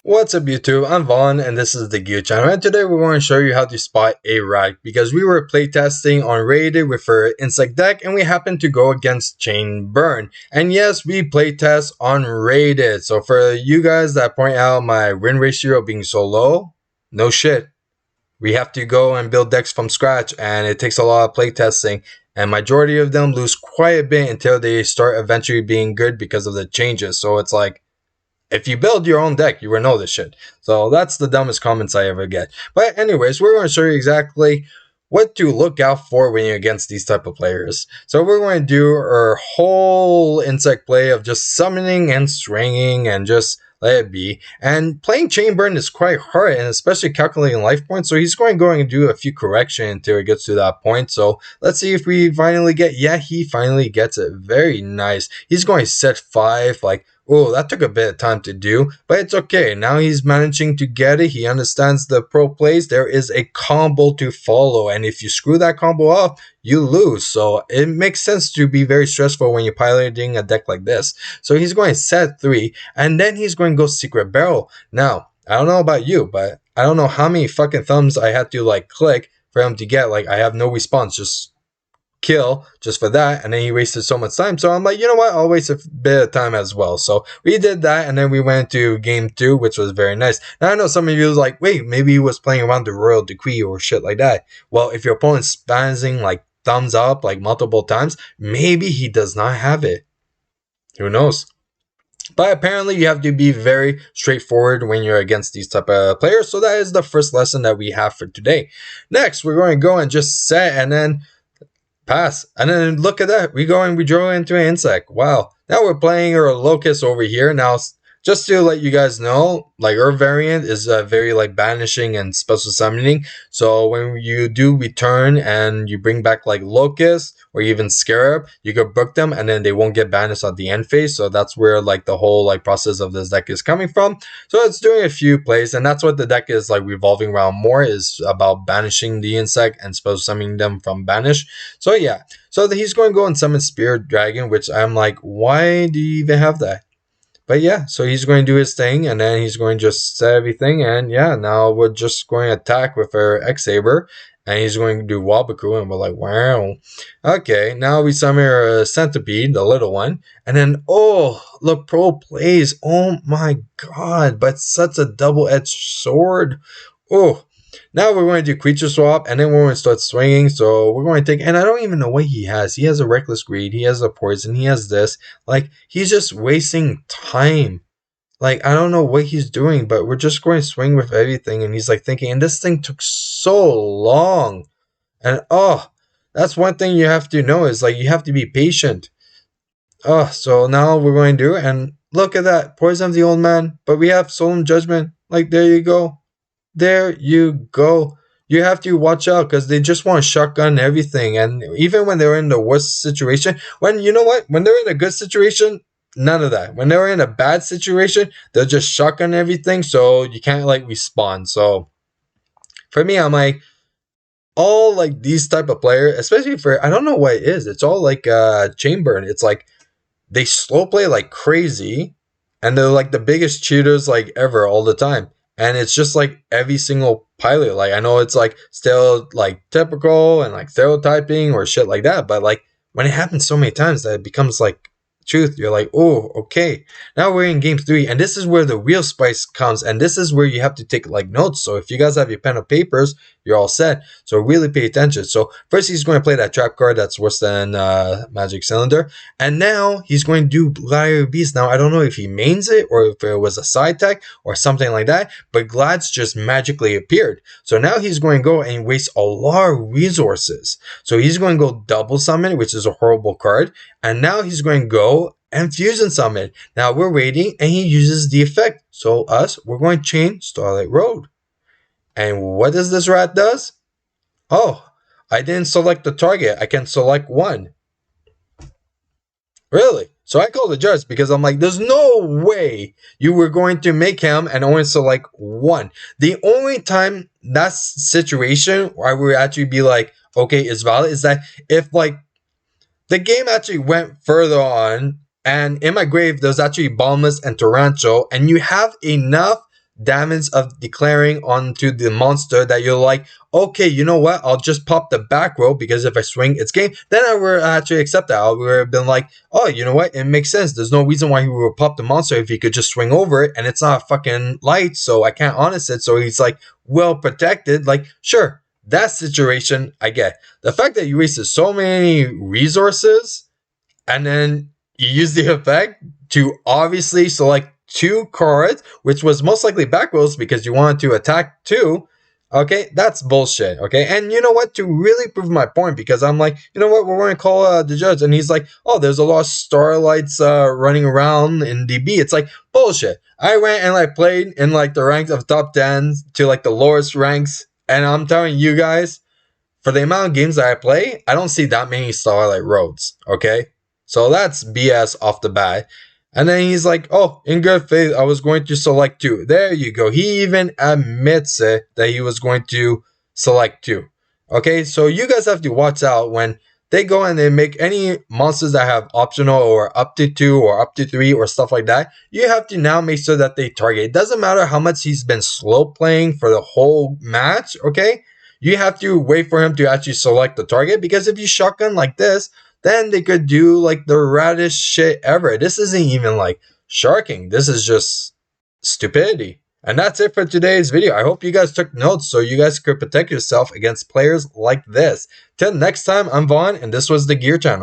What's up YouTube, I'm Vaughn and this is the Gear channel, and today we're going to show you how to spot a rat because we were playtesting on Rated with our insect deck and we happened to go against Chain Burn. And yes, we playtest on Rated, so for you guys that point out my win ratio being so low, no shit. We have to go and build decks from scratch and it takes a lot of playtesting, and majority of them lose quite a bit until they start eventually being good because of the changes. So it's like, if you build your own deck, you will know this shit. So that's the dumbest comments I ever get. But anyways, we're going to show you exactly what to look out for when you're against these type of players. So we're going to do our whole insect play of just summoning and swinging and just let it be. And playing Chain Burn is quite hard, and especially calculating life points. So he's going to do a few corrections until it gets to that point. So let's see if we finally get, yeah, he finally gets it. Very nice. He's going to set 5, like, oh, that took a bit of time to do, but it's okay. Now he's managing to get it. He understands the pro plays. There is a combo to follow, and if you screw that combo up, you lose. So it makes sense to be very stressful when you're piloting a deck like this. So he's going to set 3, and then he's going to go Secret Barrel. Now, I don't know about you, but I don't know how many fucking thumbs I had to like click for him to get, like, I have no response, just kill just for that, and then he wasted so much time. So I'm like, you know what, I'll waste a bit of time as well. So we did that, and then we went to game 2, which was very nice. Now I know some of you was like, wait, maybe he was playing around the Royal Decree or shit like that. Well, if your opponent's spazzing like thumbs up like multiple times, maybe he does not have it. Who knows? But apparently you have to be very straightforward when you're against these type of players. So that is the first lesson that we have for today. Next, we're going to go and just set and then pass, and then look at that, we go and we draw into an insect. Wow, now we're playing our locust over here. Now just to let you guys know, like, our variant is very like banishing and special summoning. So when you do return and you bring back like locust or even scarab, you could book them and then they won't get banished at the end phase. So that's where like the whole like process of this deck is coming from. So it's doing a few plays, and that's what the deck is like revolving around more, is about banishing the insect and special summoning them from banish. So yeah, so he's going to go and summon Spirit Dragon, which I'm like, why do you even have that? But yeah, so he's going to do his thing, and then he's going to just set everything, and yeah, now we're just going to attack with our X-Saber, and he's going to do Wabaku, and we're like, wow. Okay, now we summon our Centipede, the little one, and then, oh, look, pro plays, oh my god, but such a double-edged sword. Oh, now we're going to do creature swap, and then we're going to start swinging. So we're going to take, and I don't even know what he has. He has a reckless greed, he has a poison, he has this. Like, he's just wasting time. Like, I don't know what he's doing, but we're just going to swing with everything. And he's like thinking, and this thing took so long. And oh, that's one thing you have to know, is like, you have to be patient. Oh, so now we're going to do, and look at that, poison of the old man, but we have solemn judgment. Like, there you go. There you go. You have to watch out because they just want to shotgun everything. And even when they're in the worst situation, when, you know what, when they're in a good situation, none of that. When they're in a bad situation, they'll just shotgun everything, so you can't like respawn. So for me, I'm like, all like these type of players, especially for, I don't know what it is, it's all like Chain Burn. It's like they slow play like crazy, and they're like the biggest cheaters like ever all the time. And it's just like every single pilot. Like, I know it's like still like typical and like stereotyping or shit like that, but like when it happens so many times that it becomes like truth, you're like, oh, okay. Now we're in game 3, and this is where the real spice comes, and this is where you have to take like notes. So if you guys have your pen or papers, you're all set. So really pay attention. So first he's going to play that trap card that's worse than Magic Cylinder, and now he's going to do Gladiator Beast. Now I don't know if he mains it or if it was a side tech or something like that, but Glads just magically appeared. So now he's going to go and waste a lot of resources. So he's going to go double summon, which is a horrible card, and now he's going to go and fusion summon. Now we're waiting, and he uses the effect. So we're going to chain Starlight Road. And what does this rat does? Oh, I didn't select the target. I can select one. Really? So I called the judge because I'm like, there's no way you were going to make him and only select one. The only time that situation where I would actually be like, okay, it's valid, is that if like the game actually went further on, and in my grave there's actually Boundless and Torrential, and you have enough damage of declaring onto the monster that you're like, okay, you know what? I'll just pop the back row because if I swing its game, then I would actually accept that. I would have been like, oh, you know what? It makes sense. There's no reason why he would pop the monster if he could just swing over it, and it's not fucking light, so I can't honest it. So he's like well protected. Like, sure, that situation I get. The fact that you wasted so many resources and then you use the effect to obviously select 2 cards, which was most likely back rows because you wanted to attack 2. Okay, that's bullshit. Okay, and you know what? To really prove my point, because I'm like, you know what? We're going to call the judge, and he's like, oh, there's a lot of starlights running around in DB. It's like bullshit. I went and like played in like the ranks of top 10 to like the lowest ranks, and I'm telling you guys, for the amount of games that I play, I don't see that many starlight roads. Okay, so that's BS off the bat. And then he's like, oh, in good faith, I was going to select 2. There you go. He even admits it that he was going to select 2. Okay, so you guys have to watch out when they go and they make any monsters that have optional or up to 2 or up to 3 or stuff like that. You have to now make sure that they target. It doesn't matter how much he's been slow playing for the whole match, okay? You have to wait for him to actually select the target, because if you shotgun like this, then they could do like the raddest shit ever. This isn't even like sharking. This is just stupidity. And that's it for today's video. I hope you guys took notes so you guys could protect yourself against players like this. Till next time, I'm Vaughn, and this was the Gear Channel.